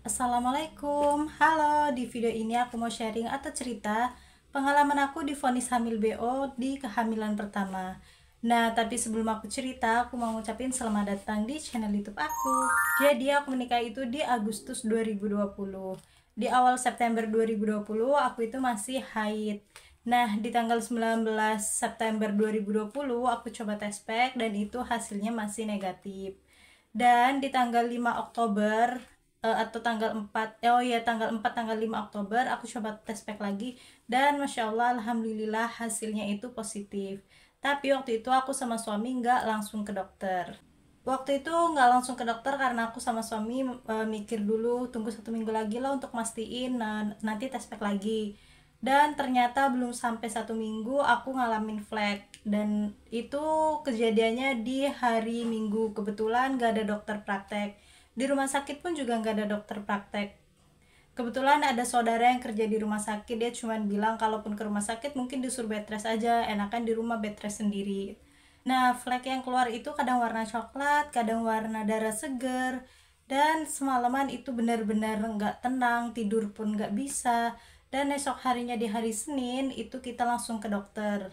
Assalamualaikum, halo. Di video ini aku mau sharing atau cerita pengalaman aku divonis hamil BO di kehamilan pertama. Nah, tapi sebelum aku cerita, aku mau ngucapin selamat datang di channel YouTube aku. Jadi aku menikah itu di Agustus 2020. Di awal September 2020 aku itu masih haid. Nah, di tanggal 19 September 2020 aku coba tes pack dan itu hasilnya masih negatif. Dan di tanggal 5 Oktober atau tanggal 4 tanggal 4 tanggal 5 Oktober aku coba tes pack lagi dan Masya Allah Alhamdulillah hasilnya itu positif. Tapi waktu itu aku sama suami nggak langsung ke dokter. Waktu itu nggak langsung ke dokter karena aku sama suami mikir dulu, tunggu 1 minggu lagi lah untuk mastiin nanti tes pack lagi. Dan ternyata belum sampai 1 minggu aku ngalamin flek. Dan itu kejadiannya di hari Minggu, kebetulan nggak ada dokter praktek. Di rumah sakit pun juga nggak ada dokter praktek. Kebetulan ada saudara yang kerja di rumah sakit, dia cuma bilang kalaupun ke rumah sakit mungkin disuruh bed rest aja, enakan di rumah bed rest sendiri. Nah, flek yang keluar itu kadang warna coklat, kadang warna darah seger, dan semalaman itu benar-benar nggak tenang, tidur pun nggak bisa. Dan esok harinya di hari Senin itu kita langsung ke dokter.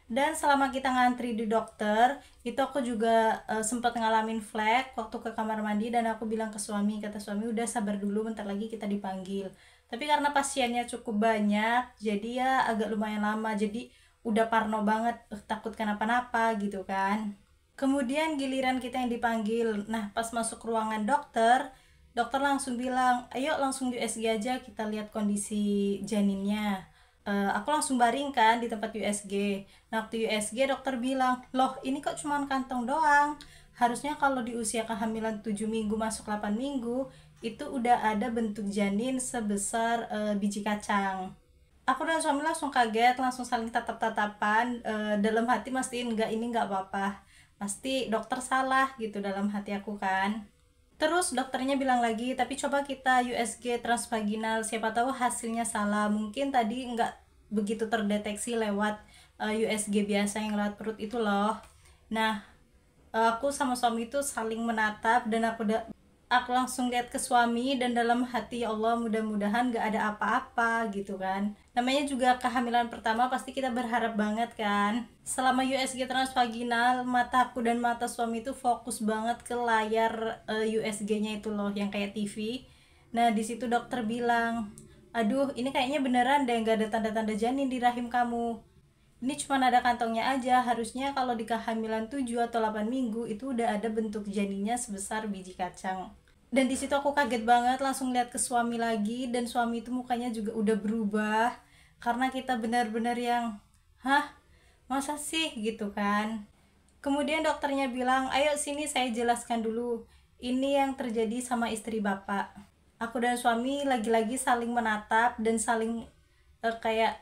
Dan selama kita ngantri di dokter, itu aku juga sempat ngalamin flek waktu ke kamar mandi dan aku bilang ke suami, kata suami udah sabar dulu bentar lagi kita dipanggil. Tapi karena pasiennya cukup banyak, jadi ya agak lumayan lama, jadi udah parno banget, takut kenapa-napa gitu kan. Kemudian giliran kita yang dipanggil. Nah, pas masuk ruangan dokter, dokter langsung bilang, ayo langsung USG aja kita lihat kondisi janinnya. Aku langsung baringkan di tempat USG. Nah, waktu USG dokter bilang, loh ini kok cuma kantong doang. Harusnya kalau di usia kehamilan 7 minggu masuk 8 minggu, itu udah ada bentuk janin sebesar biji kacang. Aku dan suami langsung kaget, langsung saling tatap-tatapan, dalam hati mastiin enggak, ini enggak apa-apa. Pasti dokter salah gitu dalam hati aku kan. Terus dokternya bilang lagi, tapi coba kita USG transvaginal, siapa tahu hasilnya salah. Mungkin tadi nggak begitu terdeteksi lewat USG biasa yang lewat perut itu loh. Nah, aku sama suami itu saling menatap dan aku langsung lihat ke suami dan dalam hati ya Allah mudah-mudahan gak ada apa-apa gitu kan. Namanya juga kehamilan pertama pasti kita berharap banget kan. Selama USG transvaginal mataku dan mata suami itu fokus banget ke layar USG-nya itu loh yang kayak TV. Nah di situ dokter bilang, aduh ini kayaknya beneran deh gak ada tanda-tanda janin di rahim kamu. Ini cuma ada kantongnya aja, harusnya kalau di kehamilan 7 atau 8 minggu itu udah ada bentuk janinnya sebesar biji kacang. Dan di situ aku kaget banget, langsung lihat ke suami lagi dan suami itu mukanya juga udah berubah karena kita benar-benar yang hah, masa sih gitu kan. Kemudian dokternya bilang, ayo sini saya jelaskan dulu ini yang terjadi sama istri bapak. Aku dan suami lagi-lagi saling menatap dan saling kayak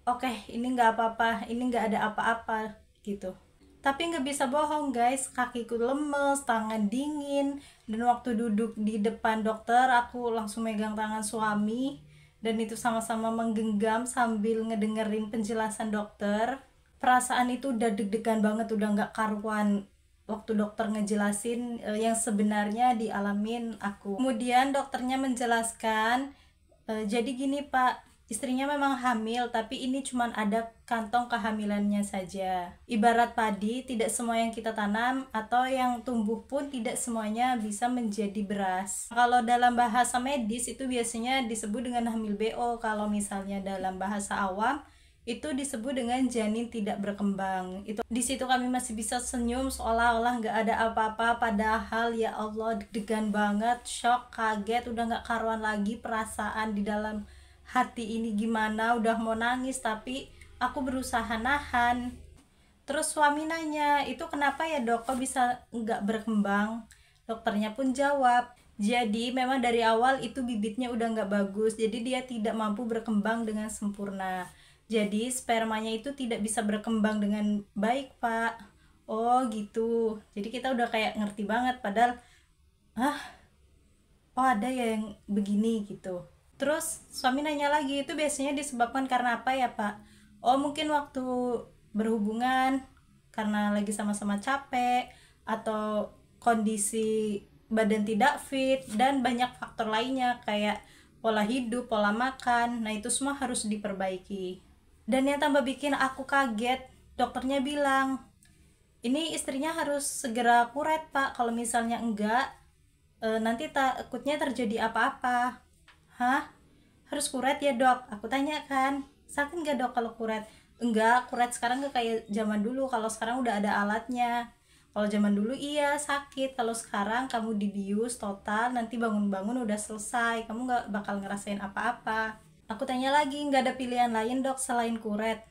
oke, ini nggak apa-apa, ini nggak ada apa-apa gitu. Tapi nggak bisa bohong guys, kakiku lemes, tangan dingin, dan waktu duduk di depan dokter aku langsung megang tangan suami dan itu sama-sama menggenggam sambil ngedengerin penjelasan dokter. Perasaan itu udah deg-degan banget, udah nggak karuan waktu dokter ngejelasin yang sebenarnya dialamin aku. Kemudian dokternya menjelaskan, jadi gini Pak, istrinya memang hamil tapi ini cuma ada kantong kehamilannya saja. Ibarat padi, tidak semua yang kita tanam atau yang tumbuh pun tidak semuanya bisa menjadi beras. Kalau dalam bahasa medis itu biasanya disebut dengan hamil BO, kalau misalnya dalam bahasa awam itu disebut dengan janin tidak berkembang. Itu di situ kami masih bisa senyum seolah-olah nggak ada apa-apa, padahal ya Allah deg-degan banget, shock, kaget, udah nggak karuan lagi perasaan di dalam hati ini gimana, udah mau nangis tapi aku berusaha nahan. Terus suami nanya, itu kenapa ya dok, kok bisa nggak berkembang? Dokternya pun jawab, jadi memang dari awal itu bibitnya udah nggak bagus, jadi dia tidak mampu berkembang dengan sempurna. Jadi spermanya itu tidak bisa berkembang dengan baik pak. Oh gitu, jadi kita udah kayak ngerti banget, padahal hah, oh ada ya yang begini gitu. Terus suami nanya lagi, itu biasanya disebabkan karena apa ya pak? Oh mungkin waktu berhubungan karena lagi sama-sama capek, atau kondisi badan tidak fit, dan banyak faktor lainnya kayak pola hidup, pola makan. Nah itu semua harus diperbaiki. Dan yang tambah bikin aku kaget, dokternya bilang ini istrinya harus segera kuret pak, kalau misalnya enggak nanti takutnya terjadi apa-apa. Hah? Harus kuret ya dok? Aku tanya kan, sakit nggak dok kalau kuret? Enggak, kuret sekarang nggak kayak zaman dulu, kalau sekarang udah ada alatnya. Kalau zaman dulu iya sakit, kalau sekarang kamu dibius total, nanti bangun-bangun udah selesai, kamu nggak bakal ngerasain apa-apa. Aku tanya lagi, nggak ada pilihan lain dok selain kuret?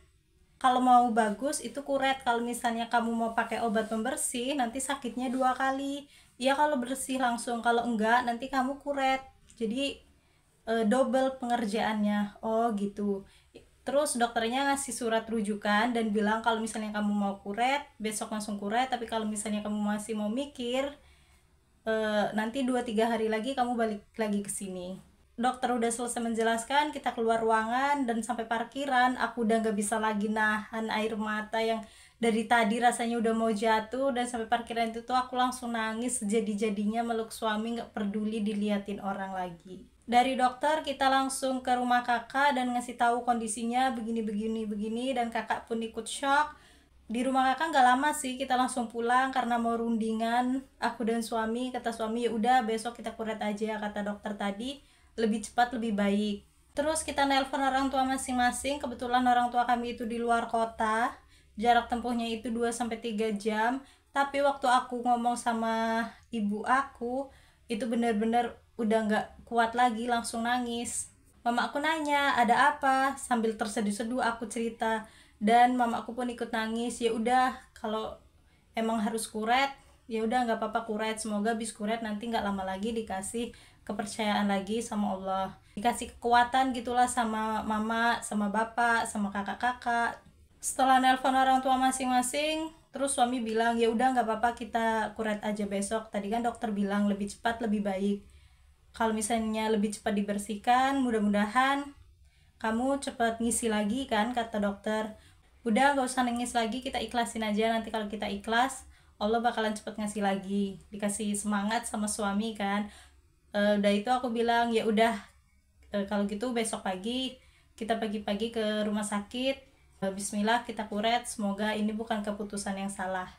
Kalau mau bagus itu kuret, kalau misalnya kamu mau pakai obat pembersih nanti sakitnya 2 kali. Iya kalau bersih langsung, kalau enggak nanti kamu kuret, jadi double pengerjaannya. Oh gitu. Terus dokternya ngasih surat rujukan dan bilang kalau misalnya kamu mau kuret besok langsung kuret, tapi kalau misalnya kamu masih mau mikir nanti 2-3 hari lagi kamu balik lagi ke sini. Dokter udah selesai menjelaskan, kita keluar ruangan dan sampai parkiran aku udah gak bisa lagi nahan air mata yang dari tadi rasanya udah mau jatuh. Dan sampai parkiran itu tuh aku langsung nangis sejadi-jadinya meluk suami, gak peduli diliatin orang lagi. Dari dokter kita langsung ke rumah kakak dan ngasih tahu kondisinya begini, dan kakak pun ikut shock. Di rumah kakak nggak lama sih, kita langsung pulang karena mau rundingan aku dan suami. Kata suami ya udah besok kita kuret aja, kata dokter tadi lebih cepat lebih baik. Terus kita nelpon orang tua masing-masing, kebetulan orang tua kami itu di luar kota, jarak tempuhnya itu 2-3 jam. Tapi waktu aku ngomong sama ibu aku itu bener-bener udah nggak kuat lagi, langsung nangis. Mama aku nanya ada apa, sambil terseduh-seduh aku cerita dan mama aku pun ikut nangis. Ya udah kalau emang harus kuret ya udah nggak apa-apa kuret, semoga habis kuret nanti nggak lama lagi dikasih kepercayaan lagi sama Allah, dikasih kekuatan gitulah sama mama, sama bapak, sama kakak-kakak. Setelah nelpon orang tua masing-masing, terus suami bilang ya udah nggak apa-apa kita kuret aja besok, tadi kan dokter bilang lebih cepat lebih baik. Kalau misalnya lebih cepat dibersihkan, mudah-mudahan kamu cepat ngisi lagi kan, kata dokter. Udah gak usah nangis lagi, kita ikhlasin aja, nanti kalau kita ikhlas Allah bakalan cepet ngasih lagi. Dikasih semangat sama suami kan. Udah itu aku bilang ya udah kalau gitu besok pagi kita pagi-pagi ke rumah sakit. Bismillah kita kuret, semoga ini bukan keputusan yang salah.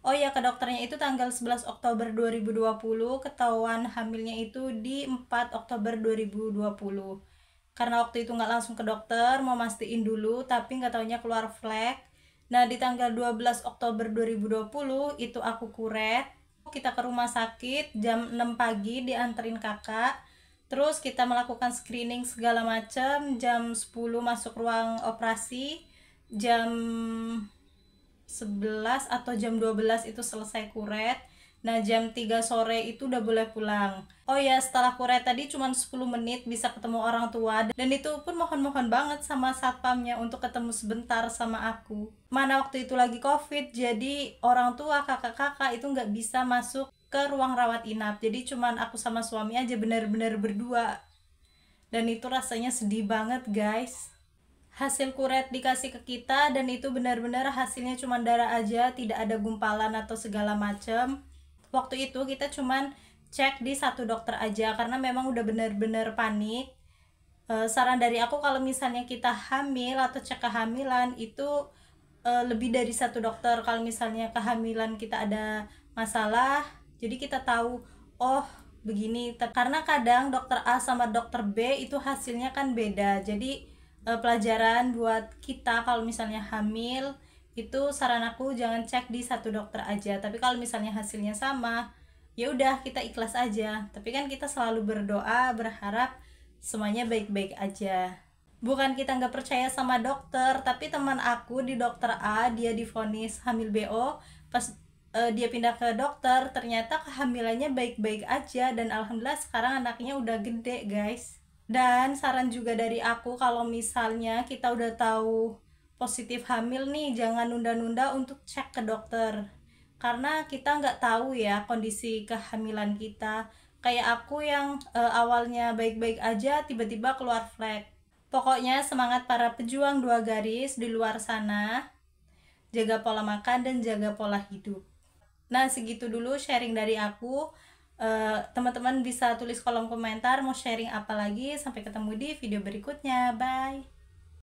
Oh ya, ke dokternya itu tanggal 11 Oktober 2020, ketahuan hamilnya itu di 4 Oktober 2020. Karena waktu itu nggak langsung ke dokter, mau mastiin dulu, tapi nggak taunya keluar flek. Nah, di tanggal 12 Oktober 2020 itu aku kuret. Kita ke rumah sakit jam 6 pagi dianterin kakak. Terus kita melakukan screening segala macam, jam 10 masuk ruang operasi, jam 11 atau jam 12 itu selesai kuret. Nah jam 3 sore itu udah boleh pulang. Oh ya, setelah kuret tadi cuma 10 menit bisa ketemu orang tua. Dan itu pun mohon-mohon banget sama satpamnya untuk ketemu sebentar sama aku. Mana waktu itu lagi covid, jadi orang tua kakak-kakak itu nggak bisa masuk ke ruang rawat inap. Jadi cuman aku sama suami aja bener-bener berdua. Dan itu rasanya sedih banget guys. Hasil kuret dikasih ke kita dan itu benar-benar hasilnya cuma darah aja, tidak ada gumpalan atau segala macam. Waktu itu kita cuman cek di satu dokter aja karena memang udah benar-benar panik. Saran dari aku kalau misalnya kita hamil atau cek kehamilan itu lebih dari satu dokter. Kalau misalnya kehamilan kita ada masalah, jadi kita tahu oh begini, karena kadang dokter A sama dokter B itu hasilnya kan beda. Jadi pelajaran buat kita kalau misalnya hamil itu saran aku jangan cek di satu dokter aja, tapi kalau misalnya hasilnya sama ya udah kita ikhlas aja. Tapi kan kita selalu berdoa berharap semuanya baik-baik aja. Bukan kita nggak percaya sama dokter, tapi teman aku di dokter A dia divonis hamil BO, pas dia pindah ke dokter ternyata kehamilannya baik-baik aja dan alhamdulillah sekarang anaknya udah gede guys. Dan saran juga dari aku kalau misalnya kita udah tahu positif hamil nih, jangan nunda-nunda untuk cek ke dokter. Karena kita nggak tahu ya kondisi kehamilan kita. Kayak aku yang awalnya baik-baik aja tiba-tiba keluar flek. Pokoknya semangat para pejuang 2 garis di luar sana. Jaga pola makan dan jaga pola hidup. Nah segitu dulu sharing dari aku. Teman-teman bisa tulis kolom komentar mau sharing apa lagi. Sampai ketemu di video berikutnya. Bye.